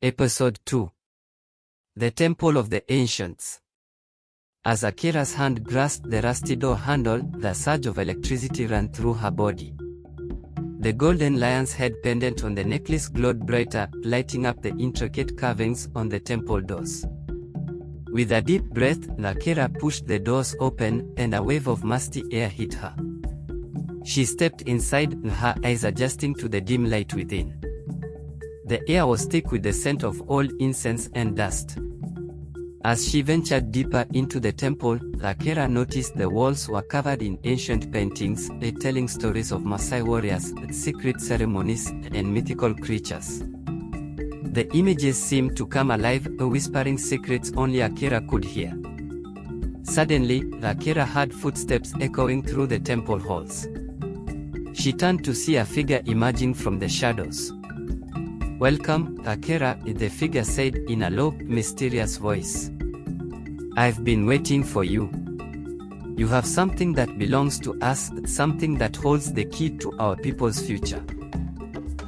Episode 2. The Temple of the Ancients. As Akira's hand grasped the rusty door handle, the surge of electricity ran through her body. The golden lion's head pendant on the necklace glowed brighter, lighting up the intricate carvings on the temple doors. With a deep breath, Akira pushed the doors open, and a wave of musty air hit her. She stepped inside, her eyes adjusting to the dim light within. The air was thick with the scent of old incense and dust. As she ventured deeper into the temple, Akira noticed the walls were covered in ancient paintings, telling stories of Maasai warriors, secret ceremonies, and mythical creatures. The images seemed to come alive, whispering secrets only Akira could hear. Suddenly, Akira heard footsteps echoing through the temple halls. She turned to see a figure emerging from the shadows. "Welcome, Akira," the figure said in a low, mysterious voice. "I've been waiting for you. You have something that belongs to us, something that holds the key to our people's future."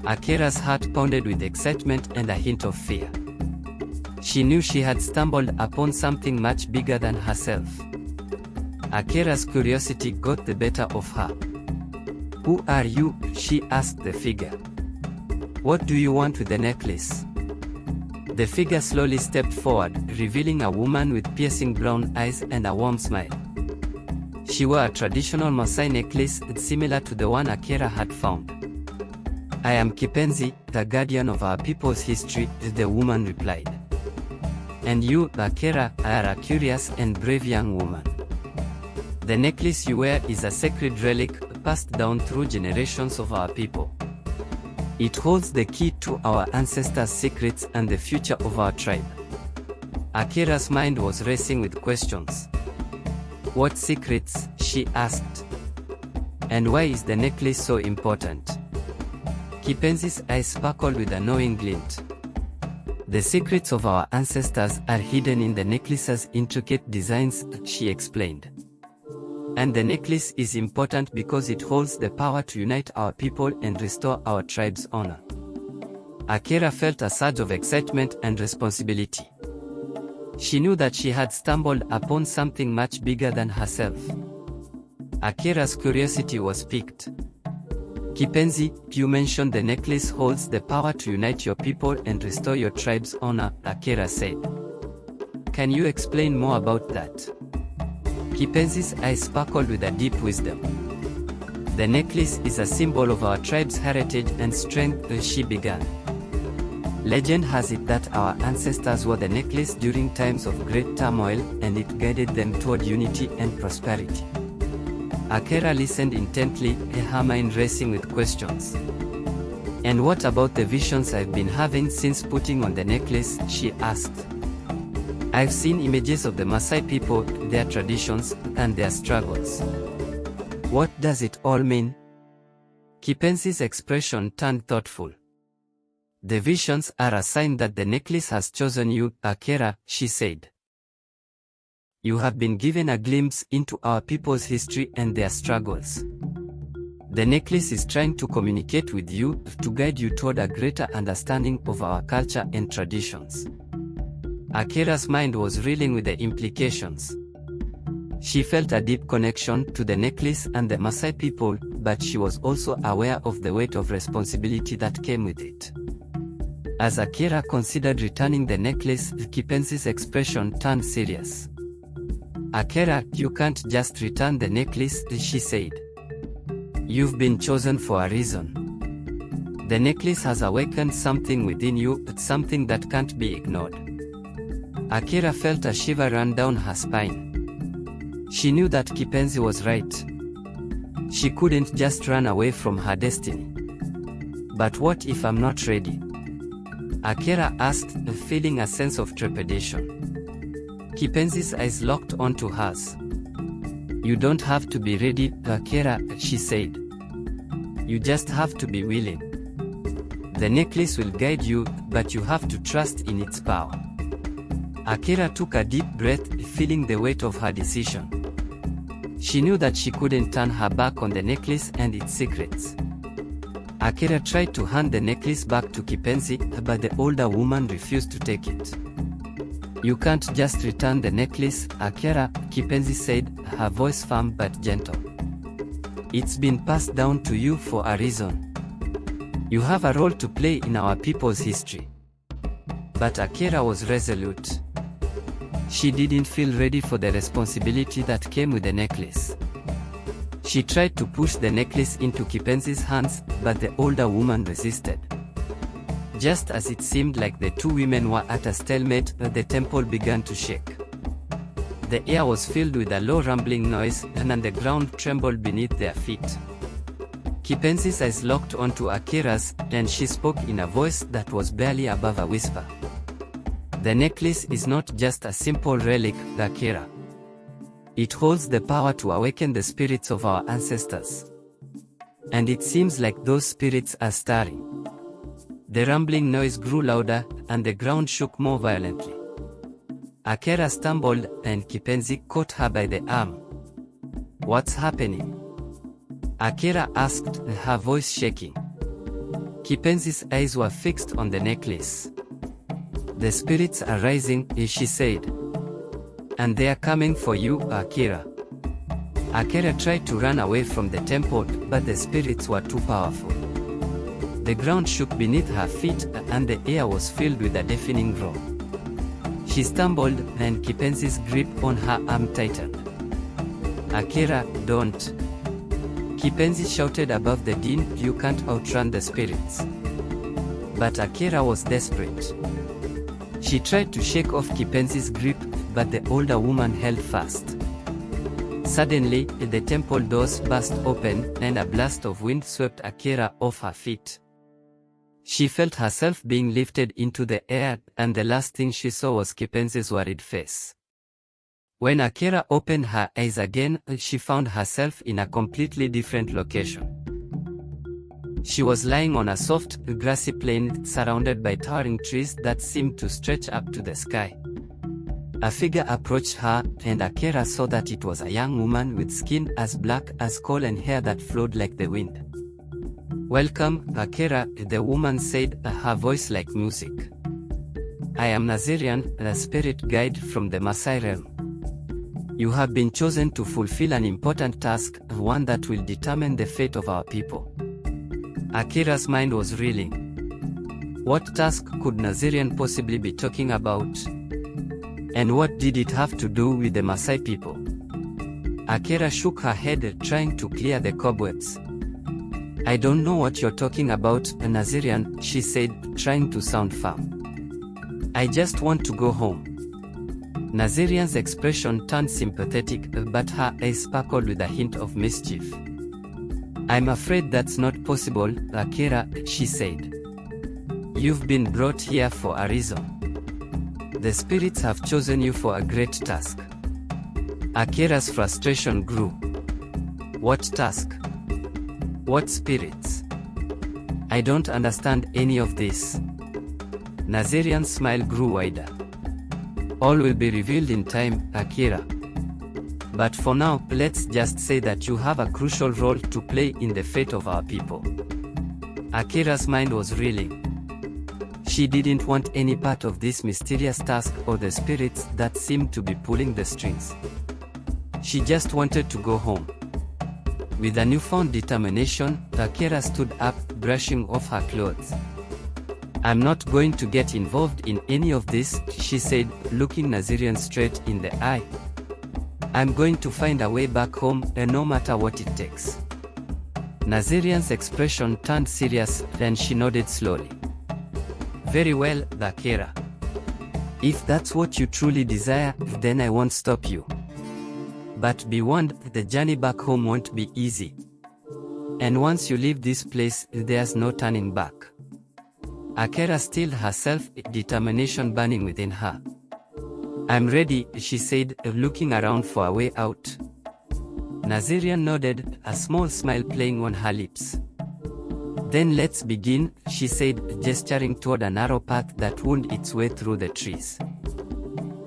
Akira's heart pounded with excitement and a hint of fear. She knew she had stumbled upon something much bigger than herself. Akira's curiosity got the better of her. "Who are you?" she asked the figure. "What do you want with the necklace?" The figure slowly stepped forward, revealing a woman with piercing brown eyes and a warm smile. She wore a traditional Maasai necklace similar to the one Akira had found. "I am Kipenzi, the guardian of our people's history," the woman replied. "And you, Akira, are a curious and brave young woman. The necklace you wear is a sacred relic passed down through generations of our people. It holds the key to our ancestors' secrets and the future of our tribe." Akira's mind was racing with questions. "What secrets?" she asked. "And why is the necklace so important?" Kipenzi's eyes sparkled with a knowing glint. "The secrets of our ancestors are hidden in the necklace's intricate designs," she explained. "And the necklace is important because it holds the power to unite our people and restore our tribe's honor." Akira felt a surge of excitement and responsibility. She knew that she had stumbled upon something much bigger than herself. Akira's curiosity was piqued. "Kipenzi, you mentioned the necklace holds the power to unite your people and restore your tribe's honor," Akira said. "Can you explain more about that?" Kipenzi's eyes sparkled with a deep wisdom. "The necklace is a symbol of our tribe's heritage and strength," she began. "Legend has it that our ancestors wore the necklace during times of great turmoil, and it guided them toward unity and prosperity." Akira listened intently, her mind racing with questions. "And what about the visions I've been having since putting on the necklace?" she asked. "I've seen images of the Maasai people, their traditions, and their struggles. What does it all mean?" Kipenzi's expression turned thoughtful. "The visions are a sign that the necklace has chosen you, Akira," she said. "You have been given a glimpse into our people's history and their struggles. The necklace is trying to communicate with you, to guide you toward a greater understanding of our culture and traditions." Akira's mind was reeling with the implications. She felt a deep connection to the necklace and the Maasai people, but she was also aware of the weight of responsibility that came with it. As Akira considered returning the necklace, Kipenzi's expression turned serious. "Akira, you can't just return the necklace," she said. "You've been chosen for a reason. The necklace has awakened something within you, something that can't be ignored." Akira felt a shiver run down her spine. She knew that Kipenzi was right. She couldn't just run away from her destiny. "But what if I'm not ready?" Akira asked, feeling a sense of trepidation. Kipenzi's eyes locked onto hers. "You don't have to be ready, Akira," she said. "You just have to be willing. The necklace will guide you, but you have to trust in its power." Akira took a deep breath, feeling the weight of her decision. She knew that she couldn't turn her back on the necklace and its secrets. Akira tried to hand the necklace back to Kipenzi, but the older woman refused to take it. "You can't just return the necklace, Akira," Kipenzi said, her voice firm but gentle. "It's been passed down to you for a reason. You have a role to play in our people's history." But Akira was resolute. She didn't feel ready for the responsibility that came with the necklace. She tried to push the necklace into Kipenzi's hands, but the older woman resisted. Just as it seemed like the two women were at a stalemate, the temple began to shake. The air was filled with a low rumbling noise, and the ground trembled beneath their feet. Kipenzi's eyes locked onto Akira's, and she spoke in a voice that was barely above a whisper. "The necklace is not just a simple relic, Akira. It holds the power to awaken the spirits of our ancestors. And it seems like those spirits are stirring." The rumbling noise grew louder, and the ground shook more violently. Akira stumbled, and Kipenzi caught her by the arm. "What's happening?" Akira asked, her voice shaking. Kipenzi's eyes were fixed on the necklace. "The spirits are rising," she said. "And they are coming for you, Akira." Akira tried to run away from the temple, but the spirits were too powerful. The ground shook beneath her feet, and the air was filled with a deafening roar. She stumbled, and Kipenzi's grip on her arm tightened. "Akira, don't!" Kipenzi shouted above the din, "You can't outrun the spirits." But Akira was desperate. She tried to shake off Kipenzi's grip, but the older woman held fast. Suddenly, the temple doors burst open, and a blast of wind swept Akira off her feet. She felt herself being lifted into the air, and the last thing she saw was Kipenzi's worried face. When Akira opened her eyes again, she found herself in a completely different location. She was lying on a soft, grassy plain surrounded by towering trees that seemed to stretch up to the sky. A figure approached her, and Akira saw that it was a young woman with skin as black as coal and hair that flowed like the wind. "Welcome, Akira," the woman said, her voice like music. "I am Nazirian, the spirit guide from the Maasai realm. You have been chosen to fulfill an important task, one that will determine the fate of our people." Akira's mind was reeling. What task could Nazirian possibly be talking about? And what did it have to do with the Maasai people? Akira shook her head, trying to clear the cobwebs. "I don't know what you're talking about, Nazirian," she said, trying to sound firm. "I just want to go home." Nazirian's expression turned sympathetic, but her eyes sparkled with a hint of mischief. "I'm afraid that's not possible, Akira," she said. "You've been brought here for a reason. The spirits have chosen you for a great task." Akira's frustration grew. "What task? What spirits? I don't understand any of this." Nazirian's smile grew wider. "All will be revealed in time, Akira. But for now, let's just say that you have a crucial role to play in the fate of our people." Akira's mind was reeling. She didn't want any part of this mysterious task or the spirits that seemed to be pulling the strings. She just wanted to go home. With a newfound determination, Akira stood up, brushing off her clothes. "I'm not going to get involved in any of this," she said, looking Nazirian straight in the eye. "I'm going to find a way back home, no matter what it takes." Nazirian's expression turned serious, and she nodded slowly. "Very well, Akira. If that's what you truly desire, then I won't stop you. But be warned, the journey back home won't be easy. And once you leave this place, there's no turning back." Akira stilled herself, determination burning within her. "I'm ready," she said, looking around for a way out. Nazirian nodded, a small smile playing on her lips. "Then let's begin," she said, gesturing toward a narrow path that wound its way through the trees.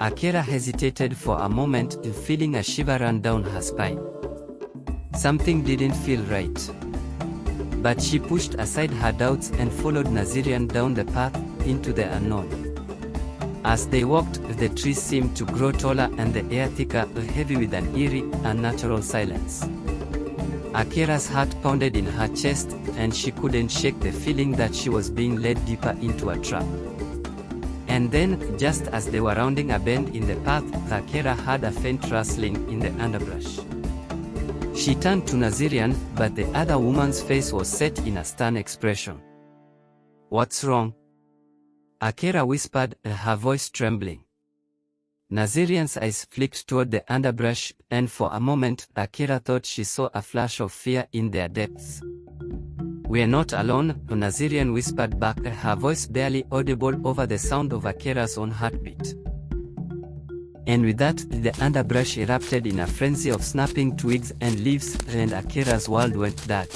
Akira hesitated for a moment, feeling a shiver run down her spine. Something didn't feel right. But she pushed aside her doubts and followed Nazirian down the path into the unknown. As they walked, the trees seemed to grow taller and the air thicker, heavy with an eerie, unnatural silence. Akira's heart pounded in her chest, and she couldn't shake the feeling that she was being led deeper into a trap. And then, just as they were rounding a bend in the path, Akira heard a faint rustling in the underbrush. She turned to Nazirian, but the other woman's face was set in a stern expression. "What's wrong?" Akira whispered, her voice trembling. Nazirian's eyes flicked toward the underbrush, and for a moment, Akira thought she saw a flash of fear in their depths. "We're not alone," Nazirian whispered back, her voice barely audible over the sound of Akira's own heartbeat. And with that, the underbrush erupted in a frenzy of snapping twigs and leaves, and Akira's world went dark.